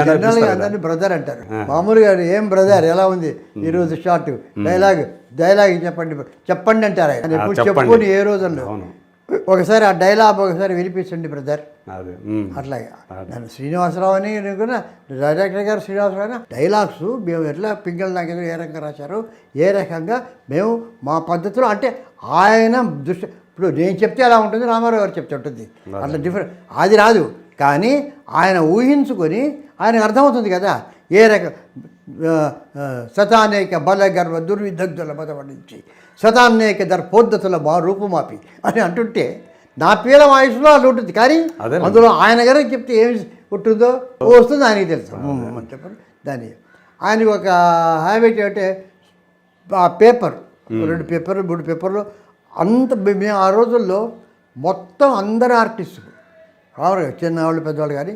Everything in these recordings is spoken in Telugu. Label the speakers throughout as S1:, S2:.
S1: జనరల్గా అందరినీ బ్రదర్ అంటారు. మామూలుగా ఏం బ్రదర్ ఎలా ఉంది ఈరోజు షార్ట్ డైలాగ్ చెప్పండి అంటారు. ఆయన ఎప్పుడు చెప్పుకొని ఏ రోజుల్లో ఒకసారి ఆ డైలాగ్ ఒకసారి వినిపించండి బ్రదర్. అట్లాగే నన్ను శ్రీనివాసరావు అని అనుకున్న డైరెక్టర్ గారు శ్రీనివాసరావు అయినా డైలాగ్స్ మేము ఎట్లా పింగళ నాగేంద్ర ఏ రకంగా రాశారు, ఏ రకంగా మేము మా పద్ధతిలో అంటే ఆయన దృష్టి. ఇప్పుడు నేను చెప్తే అలా ఉంటుంది, రామారావు గారు చెప్తే ఉంటుంది, అట్లా డిఫరెంట్ అది రాదు. కానీ ఆయన ఊహించుకొని ఆయనకు అర్థమవుతుంది కదా ఏ రకం శతానేక బల గర్వ దుర్విదగ్ధుల మదవడించి శతానేక దర్పోద్ధతుల రూపుమాపి అని అంటుంటే నా పీల వాయిస్లో అది ఉంటుంది. కానీ అందులో ఆయన గారు చెప్తే ఏమి ఉంటుందో వస్తుంది ఆయనకి తెలుసు అని చెప్పారు. దాన్ని ఆయనకు ఒక హ్యాబిట్ అంటే ఆ పేపర్ 2 పేపర్లు 3 పేపర్లు అంత మేము ఆ రోజుల్లో మొత్తం అందరు ఆర్టిస్టులు రావాలి చిన్నవాళ్ళు పెద్దవాళ్ళు కానీ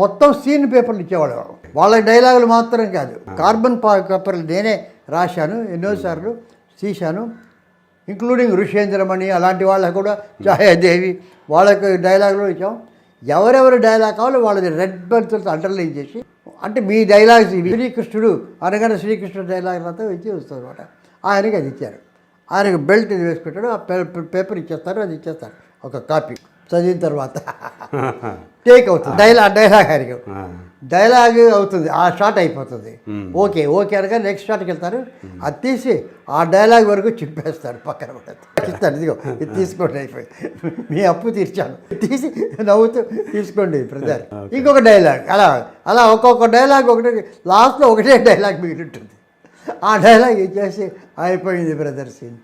S1: మొత్తం సీన్ పేపర్లు ఇచ్చేవాళ్ళు. వాళ్ళ డైలాగులు మాత్రం కాదు, కార్బన్ పేపర్లు నేనే రాశాను, ఎన్నోసార్లు తీశాను. ఇంక్లూడింగ్ ఋషేంద్రమణి అలాంటి వాళ్ళకు కూడా ఛాయాదేవి వాళ్ళకి డైలాగులు ఇచ్చాం. ఎవరెవరి డైలాగ్ కావాలో వాళ్ళది రెడ్ బెల్ట్తో అండర్లైన్ చేసి అంటే మీ డైలాగ్స్ ఇవి శ్రీకృష్ణుడు అనగానే శ్రీకృష్ణుడు డైలాగ్ అంతా వచ్చి వస్తుంది అనమాట. ఆయనకి అది ఇచ్చారు. ఆయనకు బెల్ట్ ఇది వేసి పెట్టాడు. ఆ పేపర్ ఇచ్చేస్తారు, అది ఇచ్చేస్తారు ఒక కాపీ. చదివిన తర్వాత టేక్ అవుతుంది డైలాగ్ ఆయనకి డైలాగ్ అవుతుంది, ఆ షాట్ అయిపోతుంది. ఓకే అనగా నెక్స్ట్ షాట్కి వెళ్తారు. అది తీసి ఆ డైలాగ్ వరకు చింపేస్తారు, పక్కన ఇస్తాను, ఇదిగో ఇది తీసుకోండి అయిపోయి మీ అప్పు తీర్చాను, తీసి నవ్వుతూ తీసుకోండి బ్రదర్. ఇంకొక డైలాగ్ అలా ఒక్కొక్క డైలాగ్ ఒకటి లాస్ట్లో ఒకటే డైలాగ్ మిగిలి ఉంటుంది. ఆ డైలాగ్ ఇచ్చేసి అయిపోయింది బ్రదర్ సీన్.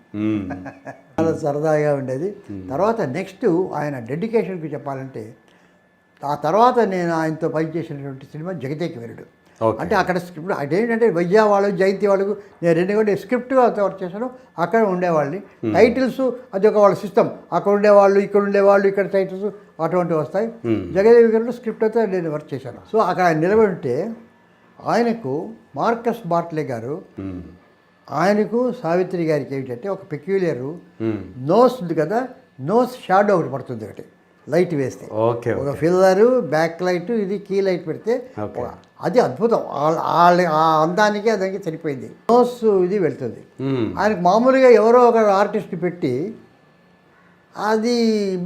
S1: చాలా సరదాగా ఉండేది. తర్వాత నెక్స్ట్ ఆయన డెడికేషన్కి చెప్పాలంటే ఆ తర్వాత నేను ఆయనతో పనిచేసినటువంటి సినిమా జగదేక వీరుడు. అంటే అక్కడ స్క్రిప్ట్ అదేంటంటే వైద్య వాళ్ళు జయంతి వాళ్ళకు నేను 2 కూడా స్క్రిప్ట్గా వర్క్ చేశాను. అక్కడ ఉండేవాళ్ళని టైటిల్స్ అది ఒక వాళ్ళ సిస్టమ్, అక్కడ ఉండేవాళ్ళు ఇక్కడ ఉండేవాళ్ళు ఇక్కడ టైటిల్స్ అటువంటివి వస్తాయి. జగదేక వీరుడు స్క్రిప్ట్ అయితే నేను వర్క్ చేశాను. సో అక్కడ ఆయన నిలబడి ఉంటే ఆయనకు మార్కస్ బార్ట్లే గారు ఆయనకు సావిత్రి గారికి ఏమిటంటే ఒక పెక్యులియర్ నోస్ ఉంది కదా, నోస్ షాడో ఒకటి పడుతుంది, ఒకటి లైట్ వేస్తే ఒక ఫిల్లరు బ్యాక్ లైట్ ఇది కీ లైట్ పెడితే అది అద్భుతం. ఆ అందానికి అదానికి సరిపోయింది. నోస్ ఇది వెళ్తుంది. ఆయనకు మామూలుగా ఎవరో ఒక ఆర్టిస్ట్ పెట్టి అది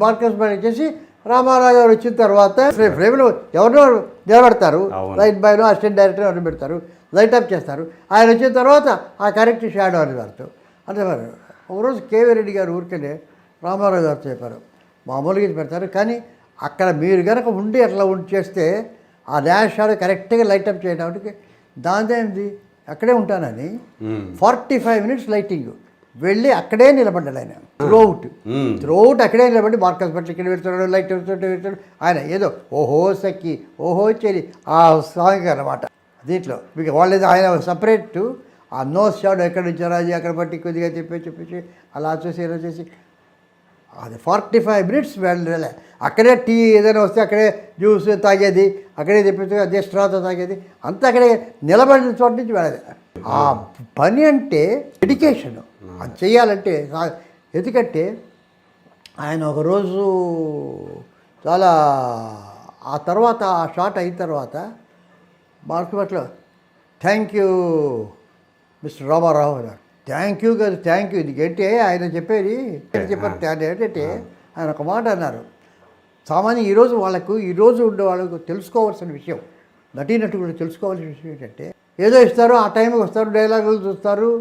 S1: మార్కస్ బార్ట్ చేసి రామారావు గారు వచ్చిన తర్వాత ఫ్రేమ్లో ఎవరినో నిలబెడతారు, లైట్ బాయ్లో అసిస్టెంట్ డైరెక్టర్ ఎవరిని పెడతారు, లైట్ అప్ చేస్తారు. ఆయన వచ్చిన తర్వాత ఆ కరెక్ట్ షాడో అని వారితో అంటే ఒకరోజు కేవీ రెడ్డి గారు ఊరికెళ్ళి రామారావు గారితో చెప్పారు, మామూలుగా పెడతారు కానీ అక్కడ మీరు కనుక ఉండి అట్లా ఉండి చేస్తే ఆ డాష్ షాడో కరెక్ట్గా లైట్ అప్ చేయడానికి దాందేంది అక్కడే ఉంటానని 45 మినిట్స్ లైటింగ్ వెళ్ళి అక్కడే నిలబడ్డాడు ఆయన. త్రూఅవుట్ అక్కడే నిలబడి మార్కస్ బట్ల ఇక్కడ పెడతాడు, లైట్ పెడతాడు. ఆయన ఏదో ఓహో సక్కి ఓహో చెలి ఆ సాంగ్ అనమాట. దీంట్లో మీకు వాళ్ళేదో ఆయన సపరేట్ ఆ నోస్ షాడో ఎక్కడ నుంచి రాజు అక్కడ బట్టి కొద్దిగా చెప్పేసి అలా చూసి ఇలా చేసి అది 45 మినిట్స్ వెళ్ళలే. అక్కడే టీ ఏదైనా వస్తే అక్కడే జ్యూస్ తాగేది, అక్కడే చెప్పేసి అదే స్ట్రాతో తాగేది, అంతా అక్కడే నిలబడిన చోట నుంచి వెళ్ళేది. ఆ పని అంటే డెడికేషన్, అది చేయాలంటే. ఎందుకంటే ఆయన ఒకరోజు చాలా ఆ తర్వాత ఆ షాట్ అయిన తర్వాత మార్కెట్లో థ్యాంక్ యూ మిస్టర్ రామారావు గారు, థ్యాంక్ యూ కాదు థ్యాంక్ యూ ఎందుకంటే ఆయన చెప్పేది చెప్పారు ఏంటంటే ఆయన ఒక మాట అన్నారు. సామాన్య ఈరోజు ఉండే వాళ్ళకు తెలుసుకోవాల్సిన విషయం, నటీనటులు తెలుసుకోవాల్సిన విషయం ఏంటంటే ఏదో ఇస్తారు, ఆ టైంకి వస్తారు, డైలాగులు చూస్తారు,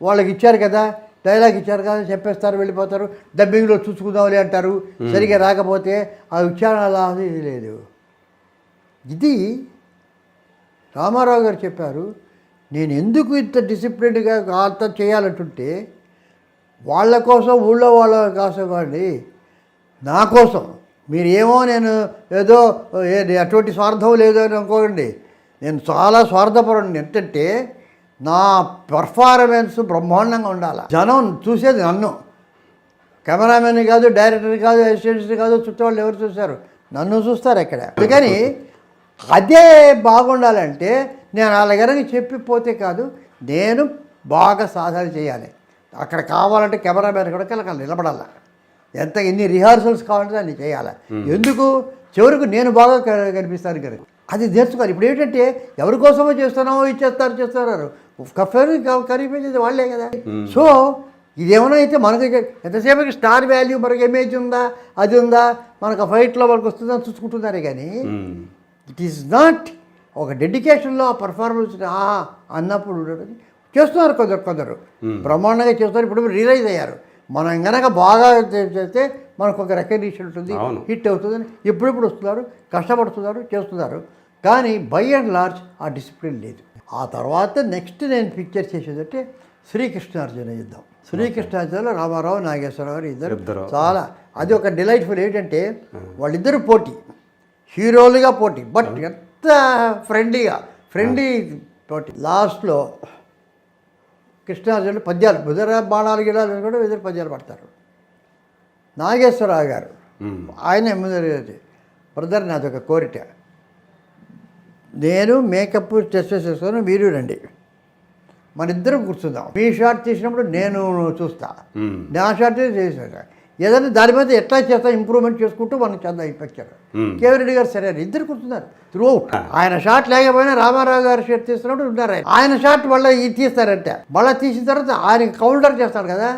S1: వాళ్ళకి ఇచ్చారు కదా డైలాగ్ ఇచ్చారు కదా చెప్పేస్తారు, వెళ్ళిపోతారు, డబ్బింగ్లో చూసుకుందామని అంటారు. సరిగా రాకపోతే ఆ ఉచ్చారణ అలా ఇది లేదు. ఇది రామారావు గారు చెప్పారు. నేను ఎందుకు ఇంత డిసిప్లిన్గా అంత చేయాలంటుంటే వాళ్ళ కోసం ఊళ్ళో వాళ్ళ కోసం కాండి, నా కోసం మీరు ఏమో నేను ఏదో అటువంటి స్వార్థం లేదు అని అనుకోకండి. నేను చాలా స్వార్థపరుడిని. ఏంటంటే నా పర్ఫార్మెన్స్ బ్రహ్మాండంగా ఉండాలి. జనం చూసేది నన్ను, కెమెరామెన్ కాదు, డైరెక్టర్ కాదు, అసిస్టెంట్స్ కాదు, చుట్టూ ఎవరు చూస్తారు, నన్ను చూస్తారు అక్కడ. అందుకని అదే బాగుండాలంటే నేను అలాగనకి చెప్పిపోతే కాదు, నేను బాగా సాధన చేయాలి. అక్కడ కావాలంటే కెమెరామెన్ కూడా కలకాలి నిలబడాలి, ఎన్ని రిహార్సల్స్ కావాలంటే అన్ని చేయాలి. ఎందుకు చివరికి నేను బాగా కనిపిస్తాను కనుక. అది నేర్చుకోవాలి. ఇప్పుడు ఏంటంటే ఎవరి కోసమో చేస్తున్నామో చేస్తున్నారు కనిపించేది వాళ్ళే కదా. సో ఇదేమైనా అయితే మనకి ఎంతసేపటికి స్టార్ వాల్యూ, మనకి ఇమేజ్ ఉందా, అది ఉందా, మనకు ఆ ఫైట్లో మనకు వస్తుందని చూసుకుంటున్నారే కానీ ఇట్ ఈస్ నాట్ ఒక డెడికేషన్లో ఆ పర్ఫార్మెన్స్ అన్నప్పుడు చేస్తున్నారు కొందరు బ్రహ్మాండంగా చేస్తున్నారు. ఇప్పుడు రియలైజ్ అయ్యారు మనం గనక బాగా చేస్తే మనకు ఒక రికగ్నిషన్ ఉంటుంది, హిట్ అవుతుందని ఎప్పుడెప్పుడు వస్తున్నారు, కష్టపడుతున్నారు, చేస్తున్నారు. కానీ బై అండ్ లార్జ్ ఆ డిసిప్లిన్ లేదు. ఆ తర్వాత నెక్స్ట్ నేను పిక్చర్ చేసేదంటే శ్రీకృష్ణార్జున యుద్ధం. శ్రీకృష్ణార్జునలో రామారావు, నాగేశ్వరరావు గారు ఇద్దరు చాలా, అది ఒక డిలైట్ఫుల్. ఏంటంటే వాళ్ళిద్దరు పోటీ, హీరోలుగా పోటీ, బట్ ఎంత ఫ్రెండ్లీ పోటీ. లాస్ట్లో కృష్ణార్జునుడు పద్యాలు, బుధర బాణాలు గిడాలు కూడా ఎదురు పద్యాలు పడతారు. నాగేశ్వరరావు గారు ఆయన బ్రదర్, నాది ఒక కోరిక, నేను మేకప్ చేసుకొని మీరు రండి, మన ఇద్దరం కూర్చుందాం, మీ షాట్ తీసినప్పుడు నేను చూస్తా, నా షాట్ చేసా, ఏదైనా దాని మీద ఎట్లా చేస్తా ఇంప్రూవ్మెంట్ చేసుకుంటూ మనం చేద్దాం. పిక్చర్ కేవీ రెడ్డి గారు సరే ఇద్దరు కూర్చున్నారు త్రూ. ఆయన షాట్ లేకపోయినా రామారావు గారు షాట్ తీస్తున్నప్పుడు ఉన్నారు. ఆయన షాట్ మళ్ళీ ఇది తీస్తారంటే మళ్ళీ తీసిన తర్వాత ఆయన కౌంటర్ చేస్తాడు కదా,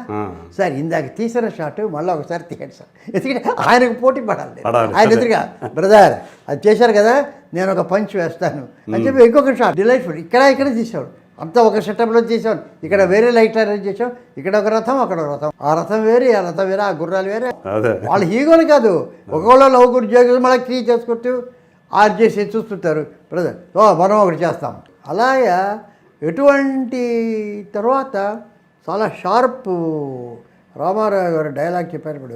S1: సార్ ఇందాక తీసిన షాట్ మళ్ళీ ఒకసారి తీయండి సార్, ఎందుకంటే ఆయనకు పోటీ పడాలి. ఆయన ఎదురుగా బ్రదర్ అది చేశారు కదా, నేను ఒక పంచ్ వేస్తాను అని చెప్పి ఇంకొక షాట్ డిలైట్ఫుల్ ఇక్కడ తీసాడు. అంతా ఒక సెటప్లో చేసాం. ఇక్కడ వేరే లైట్ అరేంజ్ చేసాం, ఇక్కడ ఒక రథం, అక్కడ ఒక రథం, ఆ రథం వేరే, ఆ రథం వేరే, ఆ గుర్రాలు వేరే. వాళ్ళు హీరోలు కాదు, ఒకవేళ లవ్ ఉద్యోగులు మళ్ళీ క్రీ చేసుకుంటూ ఆర్ చేసి చూస్తుంటారు. బ్రదర్ మనం ఒకటి చేస్తాం. అలాగా ఎటువంటి తర్వాత చాలా షార్ప్ రామారావు గారు డైలాగ్ చెప్పారు. ఇప్పుడు